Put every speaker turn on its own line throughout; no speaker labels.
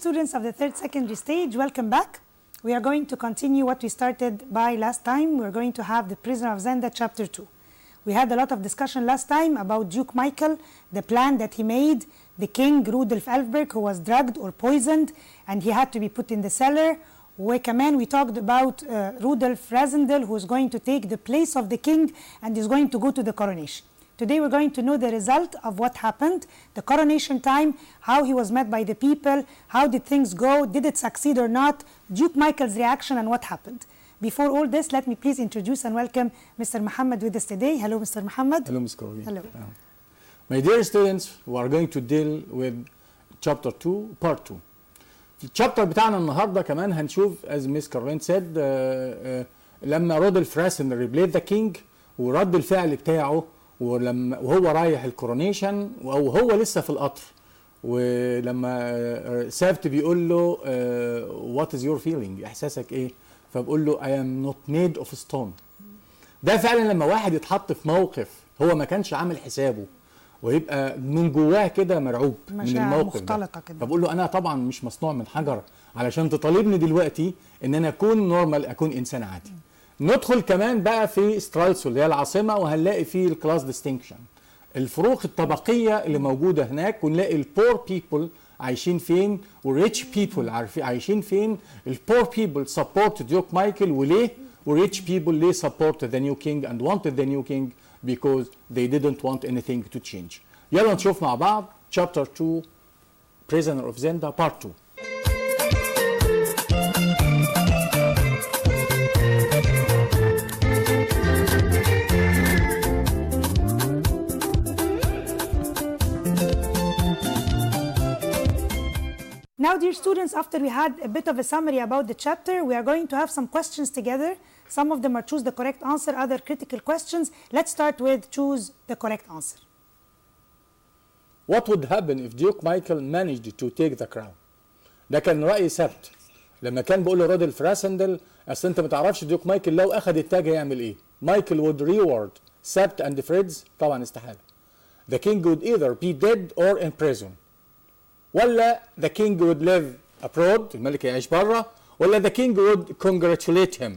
students of the third secondary stage, welcome back. We are going to continue what we started by last time. We're going to have The Prisoner of Zenda chapter 2. We had a lot of discussion last time about Duke Michael, the plan that he made, the king Rudolf Elfberg who was drugged or poisoned and he had to be put in the cellar. وكمان we talked about Rudolf Rasendel who is going to take the place of the king and is going to go to the coronation. Today we're going to know the result of what happened, the coronation time, how he was met by the people, how did things go, did it succeed or not, Duke Michael's reaction and what happened. Before all this, let me please introduce and welcome Mr. Muhammad with us today. Hello, Mr. Muhammad.
Hello, Ms. Karawi.
Hello.
My dear students, we are going to deal with chapter 2, part 2. في الشابتر بتاعنا النهارده كمان هنشوف as Miss Caroline said لما رودولف راسندل ريبليد ذا كينج ورد الفعل بتاعه وهو رايح الكورونيشن او هو لسه في القطر ولما سافت بيقول له وات از يور فيلينج احساسك ايه فبقول له I am not made of stone. ده فعلا لما واحد يتحط في موقف هو ما كانش عامل حسابه ويبقى من جواه كده مرعوب من الموقف ده فبقول له انا طبعا مش مصنوع من حجر علشان تطالبني دلوقتي ان انا اكون نورمال اكون انسان عادي. ندخل كمان بقى في سترالسو اللي هي العاصمه وهنلاقي فيه الكلاس ديستنكشن الفروق الطبقيه اللي موجوده هناك ونلاقي البور بيبل عايشين فين والريتش بيبل عايشين فين. البور بيبل سبورت ديوك مايكل وليه والريتش بيبل ليه سبورت ذا نيو كينج اند wanted ذا نيو كينج because they didn't want anything to change. يلا نشوف مع بعض chapter 2 Prisoner of Zenda part 2.
Now, dear students, after we had a bit of a summary about the chapter, we are going to have some questions together. Some of them are choose the correct answer, other critical questions. Let's start with choose the correct answer.
What would happen if Duke Michael managed to take the crown? ده كان رأي سبت لما كان بيقول له رودولف راسندل اصل انت ما تعرفش ديوك مايكل لو اخذ التاج هيعمل ايه. مايكل would reward سبت and فريدز طبعا استحالة. The king would either be dead or in prison. ولا the king would live abroad الملك يعيش بره ولا the king would congratulate him.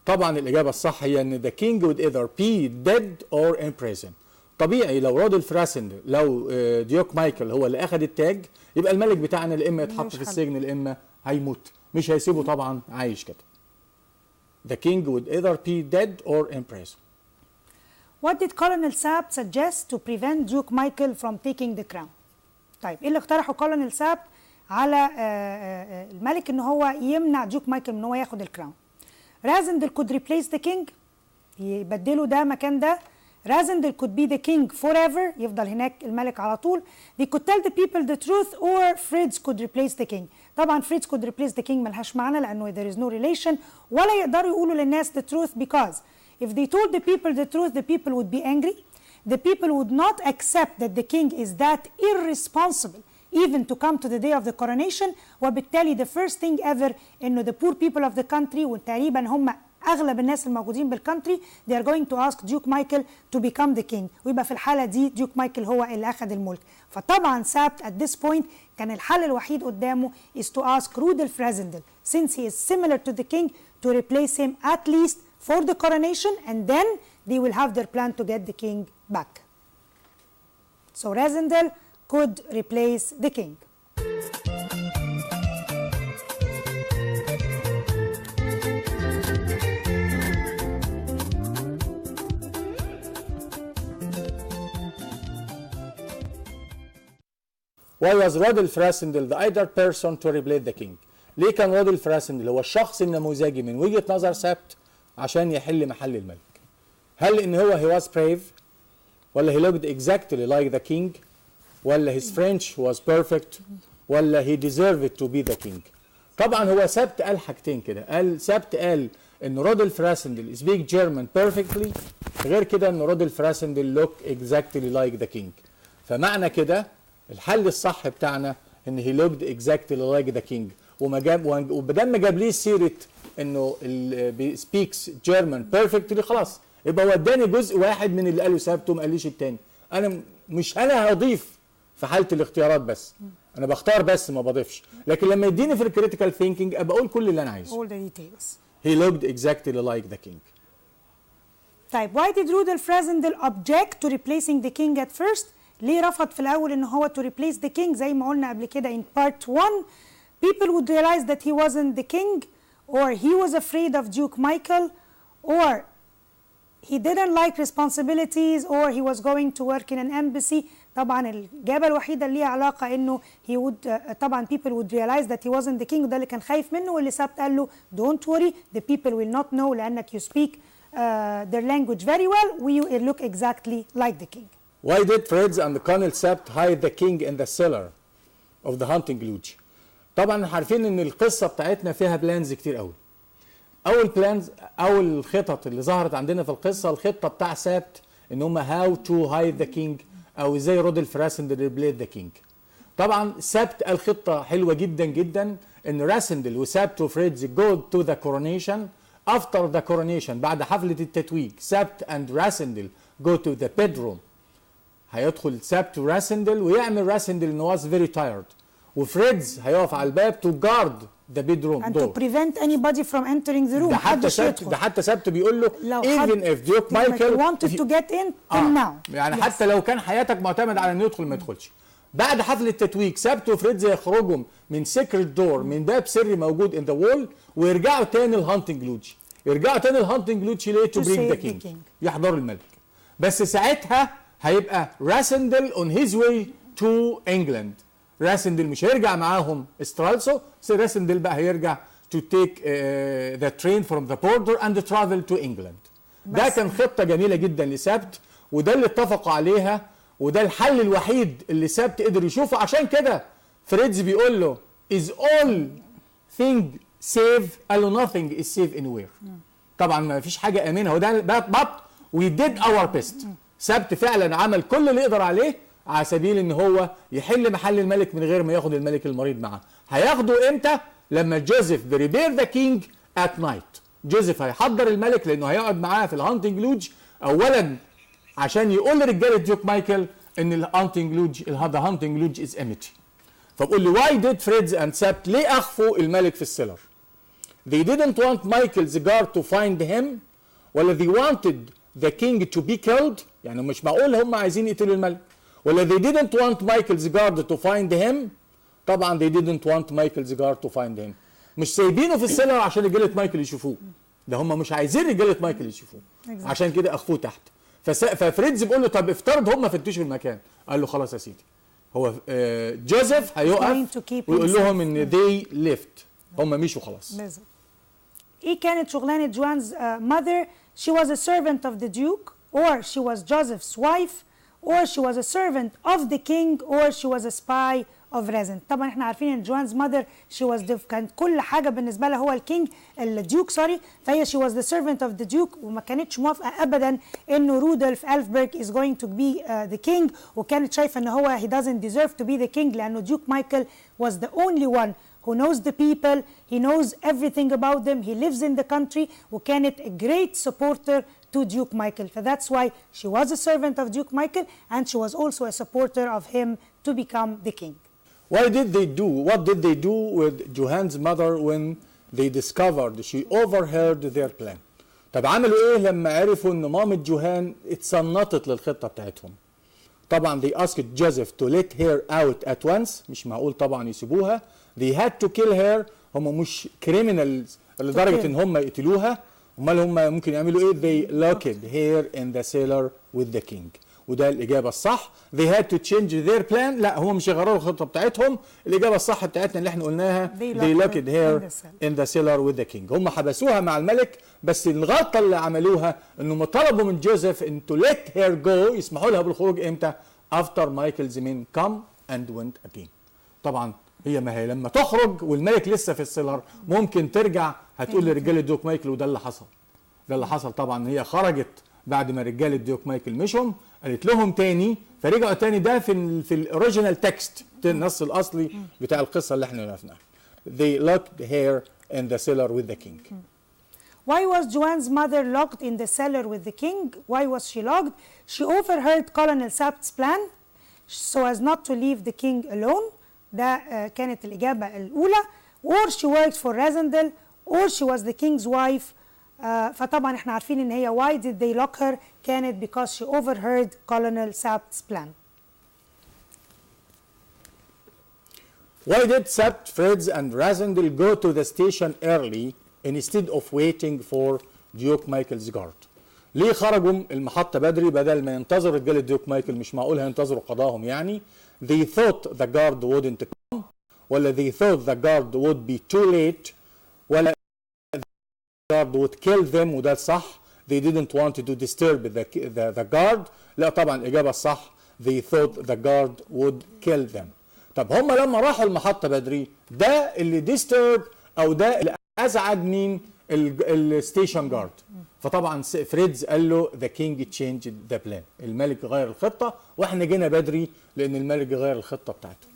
طبعا الإجابة الصح هي إن the king would either be dead or in prison. طبيعي لو رودولف راسندل لو ديوك مايكل هو اللي أخذ التاج يبقى الملك بتاعنا يا إما يتحط في السجن يا إما هيموت مش هيسيبه طبعا عايش كده. The king would either be dead or in prison.
What did Colonel Saab suggest to prevent Duke Michael from taking the crown? طيب ايه اللي اقترحه كولونيل ساب على الملك ان هو يمنع ديوك مايكل ان هو ياخد الكراون. رازندل could replace the king يبدله ده مكان ده. رازندل could be the king forever يفضل هناك الملك على طول. They could tell the people the truth or Fritz could replace the king. طبعا Fritz could replace the king ملهاش معنى لانه there is no relation ولا يقدروا يقولوا للناس the truth because if they told the people the truth the people would be angry. The people would not accept that the king is that irresponsible even to come to the day of the coronation وبالتالي the first thing ever إنه the poor people of the country وتقريبا هم أغلب الناس الموجودين بالكونتري they are going to ask Duke Michael to become the king ويبقى في الحالة دي Duke Michael هو اللي أخذ الملك. فطبعا سابت at this point كان الحل الوحيد قدامه is to ask Rudolf Rasendel since he is similar to the king to replace him at least for the coronation and then they will have their plan to get the king back. So Rasendel could replace the king.
Why was Rudolf Rasendel the ideal person to replace the king? ليه كان رودولف راسندل هو الشخص النموذجي من وجهة نظر سبت عشان يحل محل الملك؟ هل ان هو he was brave ولا he looked exactly like the king ولا his French was perfect ولا he deserved to be the king؟ طبعا هو سبت قال حاجتين كده. سبت قال ان رودولف راسندل speak German perfectly غير كده ان رودولف راسندل look exactly like the king. فمعنى كده الحل الصح بتاعنا ان he looked exactly like the king وبدل ما جابليش سيره انه speaks German perfectly خلاص يبقى هو اداني جزء واحد من اللي قاله سابته ما قاليش التاني. انا مش انا هضيف في حاله الاختيارات بس. انا بختار بس ما بضيفش، لكن لما يديني في الكريتيكال ثينكينج ابقى اقول كل اللي انا عايزه.
all the details.
He looked exactly like the king.
طيب why did Rudolf Rassendyll object to replacing the king at first؟ ليه رفض في الأول إن هو to replace the king زي ما قلنا قبل كده in part 1؟ People would realize that he wasn't the king, or he was afraid of Duke Michael, or he didn't like responsibilities, or he was going to work in an embassy. طبعا الإجابة الوحيدة اللي ليها علاقة إنه he would طبعا people would realize that he wasn't the king، وده اللي كان خايف منه، واللي سبت قال له don't worry the people will not know لأنك you speak their language very well we look exactly like the king.
Why did Fritz and Colonel Sept hide the king in the cellar of the hunting lodge؟ طبعا عارفين ان القصه بتاعتنا فيها بلانز كتير قوي. اول الخطط اللي ظهرت عندنا في القصه الخطه بتاع سبت ان هم هاو تو هايد ذا كينج، او ازاي رودولف راسندل ريبليس ذا كينج. طبعا سبت قال خطه حلوه جدا جدا ان راسندل وسبت وفريدز جو تو ذا كورونيشن افتر ذا كورونيشن، بعد حفله التتويج سبت اند راسندل جو تو ذا بيدروم. هيدخل سبت وراسندل ويعمل راسندل انه واز فيري تايرد، وفريدز هيقف على الباب تو جارد ذا بيدروم
and
دور.
to prevent anybody from entering the room.
ده حتى سبت بيقول له even if Duke Michael
wanted to get in till now.
يعني yes. حتى لو كان حياتك معتمد على انه يدخل ما يدخلش. بعد حفل التتويج سبت وفريدز يخرجوا من سيكريت دور، من باب سري موجود ان ذا وول، ويرجعوا تاني الهانتنج لودج. يرجعوا تاني الهانتنج لودج ليه؟ تو برينج ذا كينج، يحضروا الملك. بس ساعتها هيبقى راسندل اون هيز واي تو انجلاند. راسندل مش هيرجع معاهم استرالسو، راسندل بقى هيرجع to take the train from the border and travel to England. ده كان خطة جميلة جدا لسبت، وده اللي اتفقوا عليها، وده الحل الوحيد اللي سبت قدر يشوفه. عشان كده فريدز بيقول له is all thing safe؟ قال له nothing is safe anywhere. طبعا ما فيش حاجة آمنة، وده but we did our best. سبت فعلا عمل كل اللي يقدر عليه على سبيل ان هو يحل محل الملك من غير ما ياخد الملك المريض معاه. هياخده امتى؟ لما جوزيف بريبير ذا كينج ات نايت. جوزيف هيحضر الملك لانه هيقعد معاه في الهانتنج لودج، اولا عشان يقول لرجاله ديوك مايكل ان الهانتنج لودج هانتنج از امتي. فبقول لي واي ديد فريدز اند سبت، ليه اخفوا الملك في السيلر؟ they didn't want Michael's guard to find him، ولا they wanted the king to be killed؟ يعني مش معقول هم عايزين يقتلوا الملك. ولا they didn't want Michael's guard to find him؟ طبعا they didn't want Michael's guard to find him. مش سايبينه في السيلر عشان رجاله مايكل يشوفوه، ده هم مش عايزين رجاله مايكل يشوفوه، عشان كده اخفوه تحت. ففريدز بيقول له طب افترض هم فتشوا المكان. قال له خلاص يا سيدي، هو جوزيف هيقف ويقول لهم ان they left، هم مشوا خلاص.
ايه كانت شغلانه جوان's mother؟ she was a servant of the duke، or she was Joseph's wife، or she was a servant of the king، or she was a spy of Rassendyll. طبعا احنا عارفين ان جوان's mother she was كانت كل حاجه بالنسبه لها هو الكينج الديوك سوري، فهي she was the servant of the duke، وما كانتش موافقه ابدا انه رودولف ألفبرغ is going to be the king، وكانت شايفه ان هو he doesn't deserve to be the king لانه ديوك مايكل was the only one who knows the people, he knows everything about them, he lives in the country، وكانت a great supporter to Duke Michael. So that's why she was a servant of Duke Michael, and she was also a supporter of him to become the king.
What did they do with Johan's mother when they discovered she overheard their plan؟ طب عملوا ايه لما عرفوا ان مامة جوهان اتصنطت للخطة بتاعتهم؟ طبعا they asked Joseph to let her out at once، مش معقول طبعا يسيبوها. they had to kill her، هم مش criminals لدرجة ان هم يقتلوها، امال هم ممكن يعملوا ايه؟ they locked her in the cellar with the king، وده الاجابه الصح. they had to change their plan، لا هم مش يغيروا الخطه بتاعتهم، الاجابه الصح بتاعتنا اللي احنا قلناها they locked her in the cellar with the king. هم حبسوها مع الملك، بس الغلطه اللي عملوها انهم طلبوا من جوزيف ان to let her go، يسمحوا لها بالخروج امتى؟ after Michael's men come and went again. طبعا هي ما هي لما تخرج والملك لسه في السيلر ممكن ترجع هتقول لرجاله ديوك مايكل، وده اللي حصل. ده اللي حصل. طبعا هي خرجت بعد ما رجاله ديوك مايكل مشهم، قالت لهم تاني، فرجعوا تاني. ده في الاوريجينال تكست، النص الاصلي بتاع القصه اللي احنا عرفناها. they locked her in the cellar with the king.
Why was Johan's mother locked in the cellar with the king? Why was she locked? She overheard Colonel Sept's plan. so as not to leave the king alone. ده كانت الإجابة الأولى. or she worked for Rasendel or she was the king's wife. فطبعا احنا عارفين ان هي why did they lock her كانت because she overheard Colonel Sapt's plan.
Why did Sapt, Fritz and Rasendel go to the station early instead of waiting for Duke Michael's guard؟ ليه خرجوا المحطة بدري بدل ما ينتظروا رجال ديوك مايكل؟ مش معقول هينتظروا قضاهم يعني. They thought the guard wouldn't come ولا they thought the guard would be too late ولا the guard would kill them وده الصح. They didn't want to disturb the guard. لا طبعا الإجابة الصح they thought the guard would kill them. طب هم لما راحوا المحطة بدري ده اللي disturb أو ده اللي أزعج مين؟ الستيشن جارد. فطبعا فريدز قال له the king changed the plan. الملك غير الخطة واحنا جينا بدري لأن الملك غير الخطة بتاعته.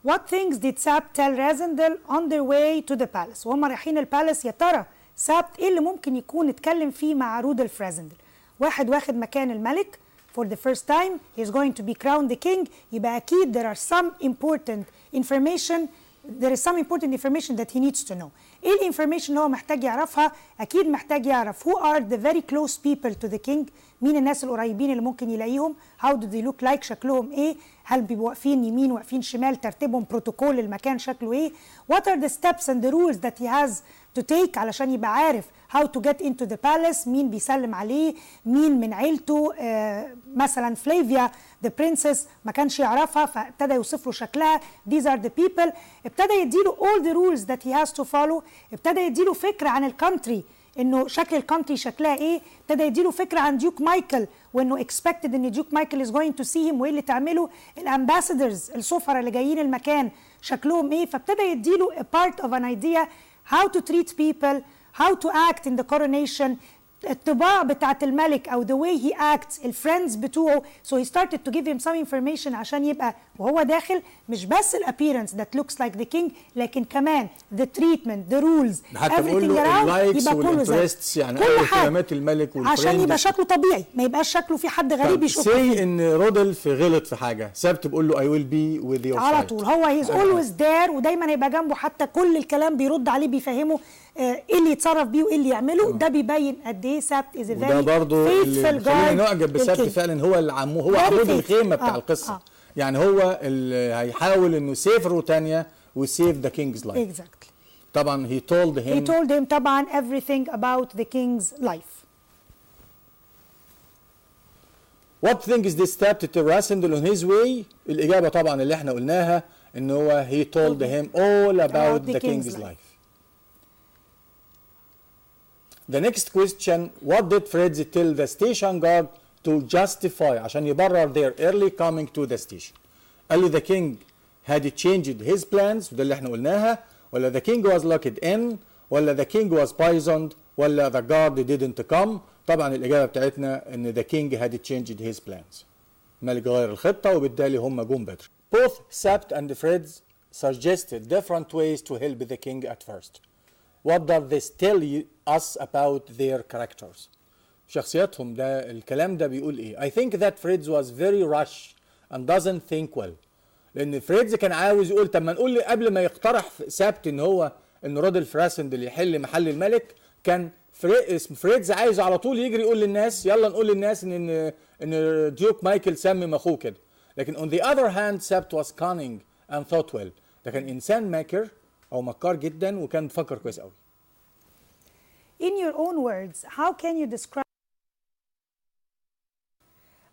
What things did Sapt tell Rasendel on their way to the palace؟ وهم رايحين البالاس يا ترى سابت ايه اللي ممكن يكون اتكلم فيه مع رودولف رازندل؟ واحد واخد مكان الملك for the first time, he's going to be crowned the king. يبقى أكيد there is some important information that he needs to know. ايه الانفورميشن اللي هو محتاج يعرفها؟ أكيد محتاج يعرف who are the very close people to the king. مين الناس القريبين اللي ممكن يلاقيهم؟ how do they look like؟ شكلهم ايه؟ هل بيبقوا واقفين يمين واقفين شمال؟ ترتيبهم بروتوكول المكان شكله ايه؟ what are the steps and the rules that he has to take علشان يبقى عارف how to get into the palace؟ مين بيسلم عليه؟ مين من عيلته؟ مثلا فلافيا the princess ما كانش يعرفها فابتدى يوصف له شكلها. these are the people. ابتدى يديله all the rules that he has to follow. ابتدى يديله فكرة عن الكونتري انه شكل الكونتري شكلها ايه. ابتدى يديله فكرة عن ديوك مايكل وانه expected ان ديوك مايكل is going to see him وايه اللي تعمله. الامباسادرز السفراء اللي جايين المكان شكلهم ايه. فابتدى يديله a part of an idea how to treat people, how to act in the coronation, الطباع بتاعت الملك او the way he acts, الفريندز بتوعه. so he started to give him some information عشان يبقى وهو داخل مش بس الappearance that looks like the king لكن كمان the treatment, the rules,
حتى بقول له اللايكس والانترستس يعني اهتمامات الملك والفريندز
عشان يبقى شكله طبيعي ما يبقاش شكله في حد غريب يشوفه.
سي ان رودولف غلط في حاجه سابت بقول له I will be with your
على طول هو he's always there ودايما هيبقى جنبه حتى كل الكلام بيرد عليه بيفهمه ايه اللي يتصرف بيه وايه اللي يعمله. ده بيبين قد ايه سابت از فيري
وده برضه اللي خلينا نعجب بسابت فعلا هو اللي هو عمود الخيمه بتاع القصه. يعني هو اللي هيحاول انه سيف روتانيا وسيف ذا كينجز لايف.
exactly.
طبعا he told him
طبعا everything about the king's life.
What things did Sapt tell Rasendel on his way؟ الإجابة طبعا اللي احنا قلناها إن هو he told him all about the king's life. The next question, what did Fritz tell the station guard to justify عشان يبرر their early coming to the station؟ قال له the king had changed his plans وده اللي احنا قلناها ولا the king was locked in ولا the king was poisoned ولا the guard didn't come. طبعا الإجابة بتاعتنا إن the king had changed his plans. الملك غير الخطة وبالتالي هم جم بدري. Both Sapt and Fritz suggested different ways to help the king at first. What does this tell us about their characters؟ شخصياتهم ده الكلام ده بيقول ايه؟ I think that Fritz was very rash and doesn't think well. لأن فريدز كان عاوز يقول طب ما نقول لي قبل ما يقترح سابت إن رودولف راسندل يحل محل الملك كان فريدز عايز على طول يجري يقول للناس يلا نقول للناس إن ديوك مايكل سمم أخوه كده. لكن on the other hand سابت was cunning and thought well. ده كان إنسان ماكر أو مكار جدا وكان بيفكر كويس قوي.
In your own words, how can you describe؟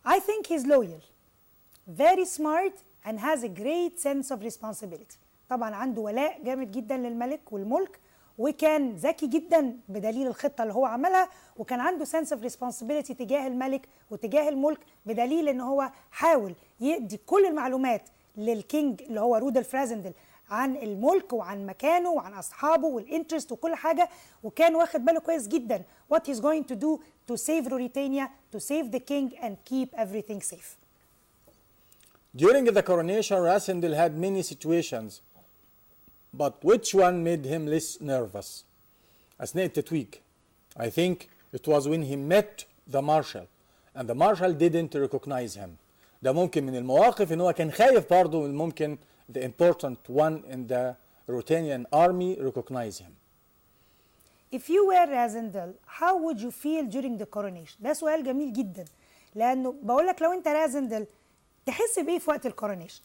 I think he's loyal, very smart, and has a great sense of responsibility. طبعا عنده ولاء جامد جدا للملك والملك وكان ذكي جدا بدليل الخطة اللي هو عملها وكان عنده sense of responsibility تجاه الملك وتجاه الملك بدليل ان هو حاول يدي كل المعلومات للكينج اللي هو رودولف رازندل عن الملك وعن مكانه وعن أصحابه والإنترست وكل حاجة وكان واخد باله كويس جدا what he's going to do to save Ruritania, to save the king and keep everything safe.
During the coronation, Rasendel had many situations, but which one made him less nervous أثناء التتويج. I think it was when he met the marshal and the marshal didn't recognize him. ده ممكن من المواقف ان هو كان خايف برضه من ممكن the important one in the Ruthenian army recognize him.
If you were Razendel, how would you feel during the coronation؟ ده سؤال جميل جدا، لأنه بقول لك لو أنت رازندل تحس بإيه في وقت الكورونيشن؟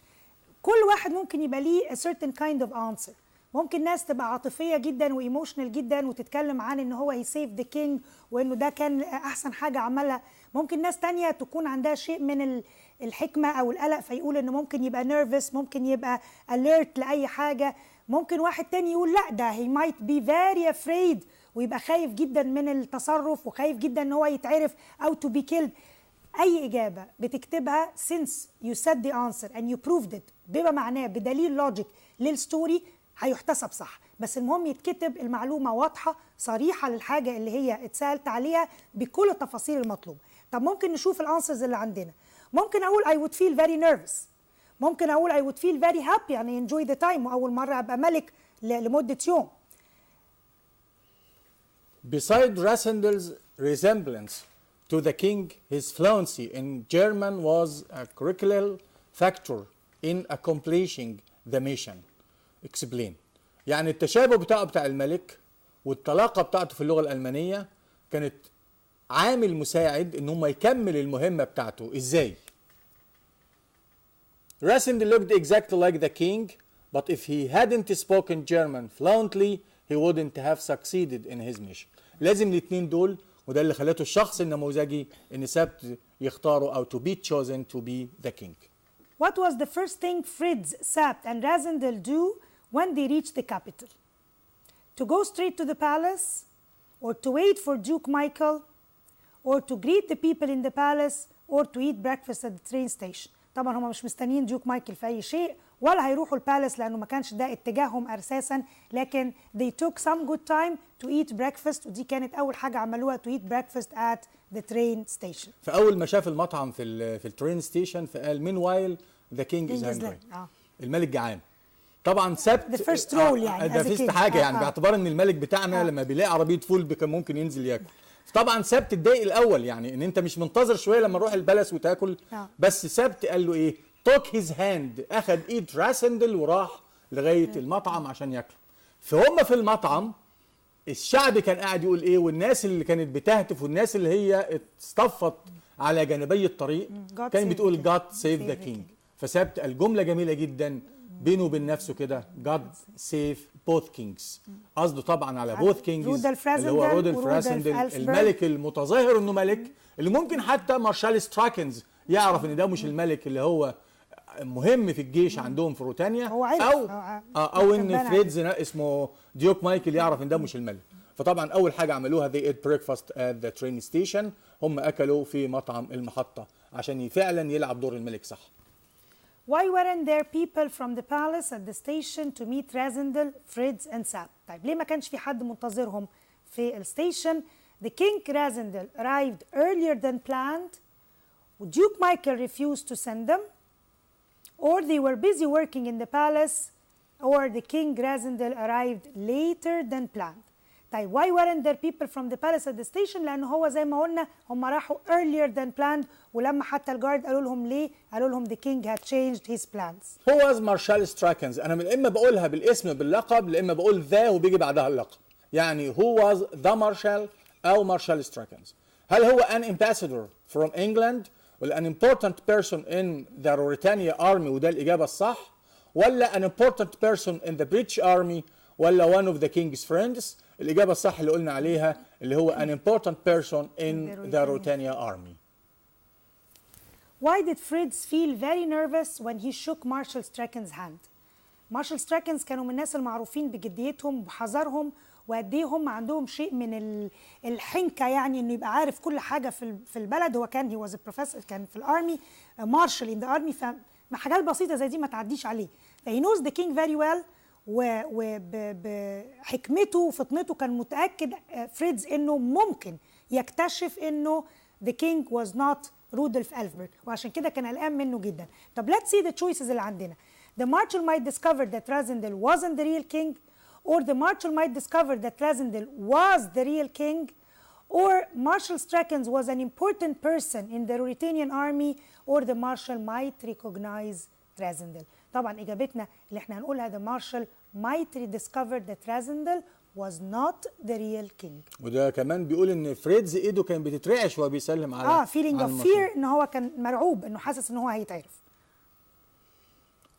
كل واحد ممكن يبقى ليه a certain kind of answer. ممكن ناس تبقى عاطفية جدا وإيموشنال جدا وتتكلم عن إن هو he saved the king وإنه ده كان أحسن حاجة عملها. ممكن ناس تانية تكون عندها شيء من الحكمة أو القلق فيقول إنه ممكن يبقى nervous، ممكن يبقى alert لأي حاجة. ممكن واحد تاني يقول لا ده he might be very afraid ويبقى خايف جدا من التصرف وخايف جدا ان هو يتعرف او to be killed. اي اجابه بتكتبها since you said the answer and you proved it بما معناه بدليل لوجيك للستوري هيحتسب صح، بس المهم يتكتب المعلومه واضحه صريحه للحاجه اللي هي اتسالت عليها بكل التفاصيل المطلوبه. طب ممكن نشوف الانسرز اللي عندنا. ممكن اقول I would feel very nervous، ممكن اقول I would feel very happy يعني enjoy the time واول مره ابقى ملك لمده يوم.
Beside Rasendel's resemblance to the king, his fluency in German was a critical factor in accomplishing the mission. Explain. يعني التشابه بتاع الملك والطلاقة بتاعته في اللغة الألمانية كانت عامل مساعد إن هم يكمل المهمة بتاعته. إزاي؟ Rasendel looked exactly like the king, but if he hadn't spoken German fluently, he wouldn't have succeeded in his mission. لازم الاثنين دول وده اللي خلته الشخص النموذجي ان سبت يختاروا او to be chosen to be the king.
What was the first thing Fritz, Sapt and Razendel do when they reached the capital? To go straight to the palace or to wait for Duke Michael or to greet the people in the palace or to eat breakfast at the train station. طبعا هم مش مستنيين ديوك مايكل في اي شيء ولا هيروحوا البالاس لانه ما كانش ده اتجاههم اساسا، لكن they took some good time to eat breakfast ودي كانت اول حاجه عملوها to eat breakfast at the train station.
فاول ما شاف المطعم في الترين ستيشن فقال meanwhile the king is hungry. الملك جعان. طبعا سبت
the first rule يعني
ده فيست حاجه يعني باعتبار ان الملك بتاعنا لما بيلاقي عربيه فول كان ممكن ينزل ياكل. طبعا سبت اتضايق الاول يعني ان انت مش منتظر شويه لما نروح البلس وتاكل بس سبت قال له ايه توك هيز هاند اخذ ايد راسندل وراح لغايه المطعم عشان ياكل. فهم في المطعم الشعب كان قاعد يقول ايه والناس اللي كانت بتهتف والناس اللي هي اتصطفت على جانبي الطريق كانت بتقول God save the king. فسبت قال جمله جميله جدا بينه وبين نفسه كده God save both kings. قصده طبعا على both kings اللي هو رودولف راسندل الملك المتظاهر انه ملك اللي ممكن حتى مارشال ستراكنز يعرف ان ده مش الملك اللي هو مهم في الجيش عندهم في روتانيا او ان فريدز اسمه ديوك مايكل يعرف ان ده مش الملك. فطبعا اول حاجه عملوها they ate breakfast at the train station هم اكلوا في مطعم المحطه عشان فعلا يلعب دور الملك صح.
Why weren't there people from the palace at the station to meet Razendel, Fritz and Sapt؟ طيب ليه ما كانش في حد منتظرهم في الستيشن؟ The king Razendel arrived earlier than planned. Duke Michael refused to send them, or they were busy working in the palace, or the king Razendel arrived later than planned. طيب why weren't there people from the palace at the station؟ لأنه هو زي ما قلنا هم راحوا earlier than planned ولما حتى الجارد قالوا لهم ليه؟ قالوا لهم the king had changed his plans.
Who was Marshal Strachens؟ أنا من إما بقولها بالاسم باللقب لإما بقول ذا وبيجي بعدها اللقب. يعني who was the marshal أو Marshal Strachens؟ هل هو an ambassador from England ولا an important person in the Ruritania army وده الإجابة الصح؟ ولا an important person in the British army ولا one of the king's friends؟ الإجابة الصح اللي قلنا عليها اللي هو an important person in the Ruritania army.
Why did Fritz feel very nervous when he shook Marshal Strachan's hand؟ مارشال ستراكنز كانوا من الناس المعروفين بجديتهم وبحذرهم وقد ايه هم عندهم شيء من الحنكه يعني انه يبقى عارف كل حاجه في البلد. هو كان هي واز بروفيسور كان في الارمي مارشال ان ذا ارمي فحاجات بسيطه زي دي ما تعديش عليه. فهي نوز ذا كينج فيري ويل وبحكمته وفطنته كان متاكد فريدز انه ممكن يكتشف انه the king was not رودولف ألفبرت وعشان كده كان قلقان منه جدا. طب let's see the choices اللي عندنا. The marshal might discover that Rasendel wasn't the real king, or the marshal might discover that Rasendel was the real king, or Marshal Strachans was an important person in the Ruritanian army, or the marshal might recognize Rasendel. طبعا إجابتنا اللي احنا هنقولها the marshal might discover that Rasendel was not the real king.
وده كمان بيقول ان فريدز ايده كان بتترعش وهو بيسلم على
feeling of fear ان هو كان مرعوب انه حاسس ان هو هيتعرف.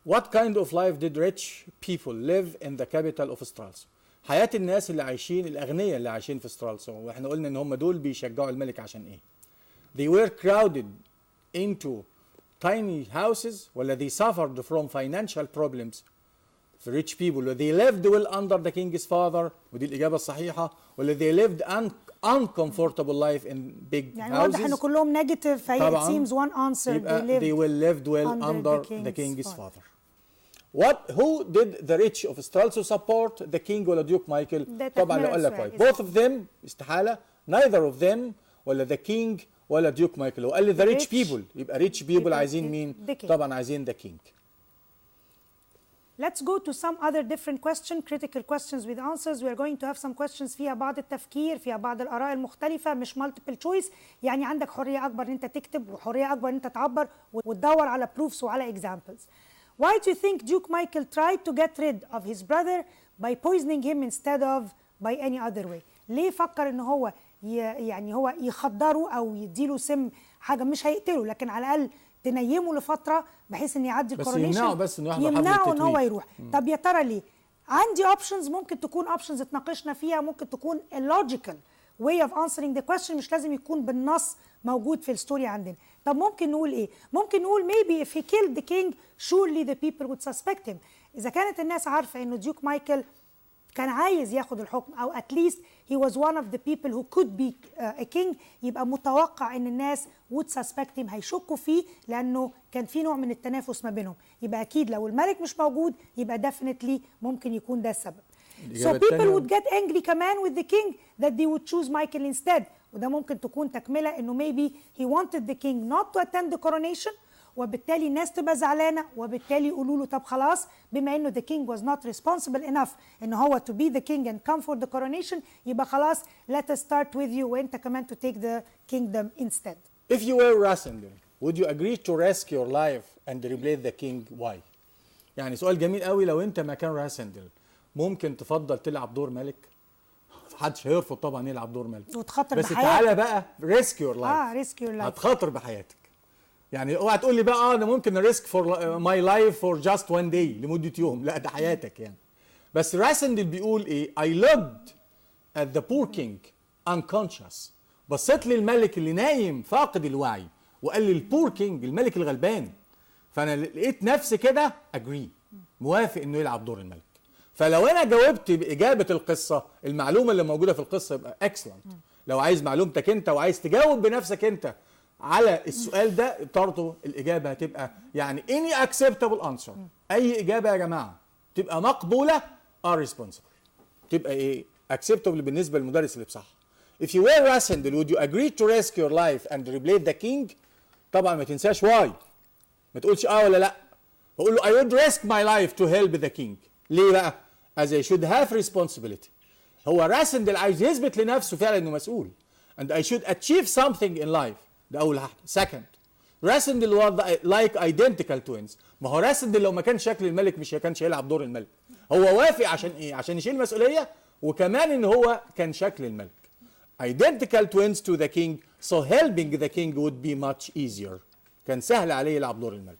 What kind of life did rich people live in the capital of Stralsund؟ حياة الناس اللي عايشين الأغنياء اللي عايشين في سترالسون، واحنا قلنا ان هم دول بيشجعوا الملك عشان ايه؟ They were crowded into tiny houses ولا they suffered from financial problems. The rich people they lived well under the king's father ودي الإجابة الصحيحة، ولا they lived uncomfortable life in big houses.
يعني واضح انه كلهم نيجاتيف فهي it seems one answer
they will lived well under the king's father. Who did the rich of Stralsund support, the king ولا ديوك مايكل؟ طبعا لو قال لك both of them استحالة، neither of them ولا the king ولا ديوك مايكل. لو قال لي the rich people يبقى rich people عايزين مين؟ طبعا عايزين the king.
Let's go to some other different questions, critical questions with answers. We are going to have some questions فيها بعض التفكير، فيها بعض الآراء المختلفة، مش multiple choice، يعني عندك حرية أكبر إن أنت تكتب وحرية أكبر إن أنت تعبر وتدور على proofs وعلى examples. Why do you think Duke Michael tried to get rid of his brother by poisoning him instead of by any other way؟ ليه فكر إن هو يعني هو يخدره أو يديله سم، حاجة مش هيقتله لكن على الأقل تنيمه لفتره بحيث ان يعدي الكورونيشن،
بس انه
يمنعه ان هو يروح. طب يا ترى ليه؟ عندي اوبشنز، ممكن تكون اوبشنز اتناقشنا فيها، ممكن تكون اللوجيكال واي اوف انسرينج ذا كويستشن، مش لازم يكون بالنص موجود في الستوري عندنا. طب ممكن نقول ايه؟ ممكن نقول maybe if he killed the king surely the people would suspect him. اذا كانت الناس عارفه انه ديوك مايكل كان عايز ياخد الحكم او at least he was one of the people who could be a king، يبقى متوقع ان الناس would suspect him، هيشكوا فيه لانه كان في نوع من التنافس ما بينهم. يبقى اكيد لو الملك مش موجود يبقى definitely ممكن يكون ده السبب. So people would get angry كمان with the king that they would choose Michael instead، وده ممكن تكون تكملة انه maybe he wanted the king not to attend the coronation، وبالتالي الناس تبقى زعلانه وبالتالي يقولوا له طب خلاص بما انه the king was not responsible enough ان هو to be the king and come for the coronation يبقى خلاص let us start with you وانت كمان to take the kingdom instead.
If you were Rasendel, would you agree to risk your life and replace the king? Why؟ يعني سؤال جميل قوي. لو انت مكان راسندل ممكن تفضل تلعب دور ملك؟ محدش هيرفض طبعا يلعب دور ملك
وتخاطر
بس
بحياتك.
تعالى بقى risk your life.
risk your life.
هتخاطر بحياتك. يعني اوعى تقول لي بقى انا ممكن ريسك فور ماي لايف فور جاست وان داي لمده يوم، لا ده حياتك يعني. بس راسندل بيقول ايه؟ I looked at the poor king unconscious. بصيت للملك اللي نايم فاقد الوعي وقال لي البور كينج الملك الغلبان، فانا لقيت نفسي كده اجري موافق انه يلعب دور الملك. فلو انا جاوبت باجابه القصه المعلومه اللي موجوده في القصه يبقى اكسلنت. لو عايز معلومتك انت وعايز تجاوب بنفسك انت على السؤال ده برضه الاجابه هتبقى يعني any acceptable answer. اي اجابه يا جماعه تبقى مقبوله are responsible، تبقى ايه acceptable بالنسبه للمدرس اللي بصح. If you were Rasendel would you agree to risk your life and replace the king؟ طبعا ما تنساش why، ما تقولش ولا لا، بقول له I would risk my life to help the king. ليه بقى؟ as I should have responsibility. هو راسندل عايز يثبت لنفسه فعلا انه مسؤول and I should achieve something in life. ده اول واحده. second راسندل was like identical twins. ما هو راسندل لو ما كان شكل الملك مش كانش هيلعب دور الملك. هو وافق عشان ايه؟ عشان يشيل مسؤوليه وكمان ان هو كان شكل الملك. identical twins to the king so helping the king would be much easier. كان سهل عليه يلعب دور الملك.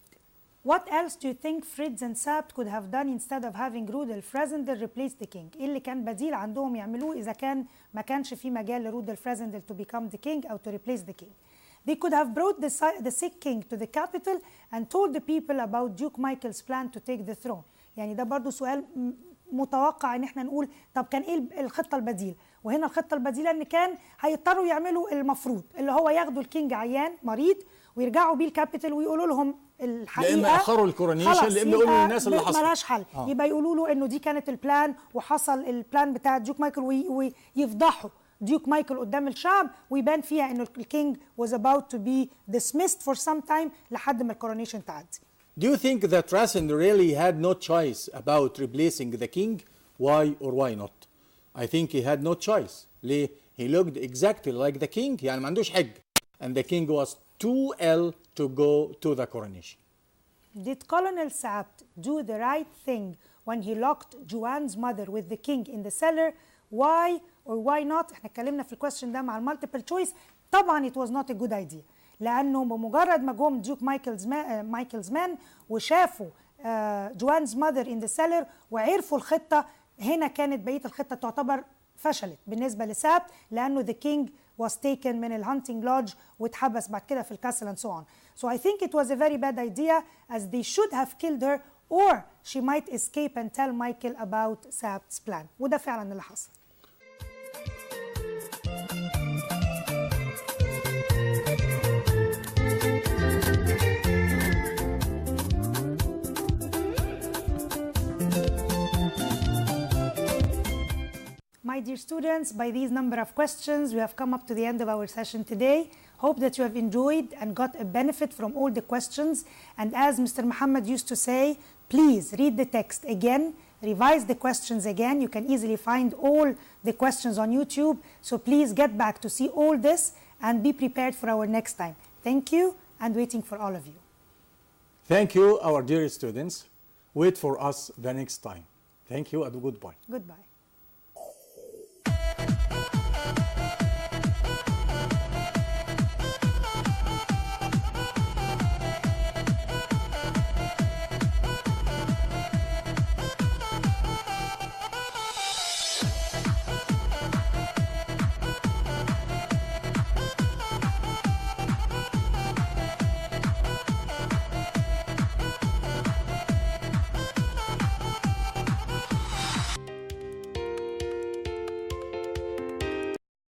What else do you think Fritz and Sabt could have done instead of having Rudolf Rasendel replace the king؟ ايه اللي كان بديل عندهم يعملوه اذا كان ما كانش في مجال لرودولف رازندل to become the king او to replace the king؟ They could have brought the sick king to the capital and told the people about Duke Michael's plan to take the throne. يعني ده برضو سؤال متوقع ان احنا نقول طب كان ايه الخطه البديله؟ وهنا الخطه البديله ان كان هيضطروا يعملوا المفروض اللي هو ياخدوا الكينج عيان مريض ويرجعوا بيه الكابيتال ويقولوا لهم الحقيقه،
يا اما اخروا الكورونيشن يا اما يقولوا للناس اللي حصل
ملهاش حل. يبقى يقولوا له انه دي كانت البلان وحصل البلان بتاع ديوك مايكل ويفضحوا ديوك مايكل قدام الشعب ويبان فيها انه الكينج was about to be dismissed for some time لحد ما الكورونيشن تعدي.
Do you think that Rasen really had no choice about replacing the king? Why or why not? I think he had no choice. ليه؟ He looked exactly like the king. يعني ما عندوش حج. And the king was too ill to go to the coronation.
Did Colonel Sapt do the right thing when he locked Juan's mother with the king in the cellar? Why or why not? احنا اتكلمنا في الكويستشن ده مع المالتيبل تشويس. طبعا it was not a good idea. لانه بمجرد ما جم ديوك مايكلز مان وشافوا جوانز ماذر ان ذا سيلر وعرفوا الخطه، هنا كانت بقيه الخطه تعتبر فشلت بالنسبه لسابت، لانه ذا كينج was taken من الهانتنج لودج واتحبس بعد كده في الكاسل and so on. So I think it was a very bad idea, as they should have killed her or she might escape and tell Michael about Sabt's plan. وده فعلا اللي حصل. My dear students, by these number of questions, we have come up to the end of our session today. Hope that you have enjoyed and got a benefit from all the questions. And as Mr. Muhammad used to say, please read the text again, revise the questions again. You can easily find all the questions on YouTube. So please get back to see all this and be prepared for our next time. Thank you, and waiting for all of you.
Thank you, our dear students. Wait for us the next time. Thank you and goodbye.
Goodbye.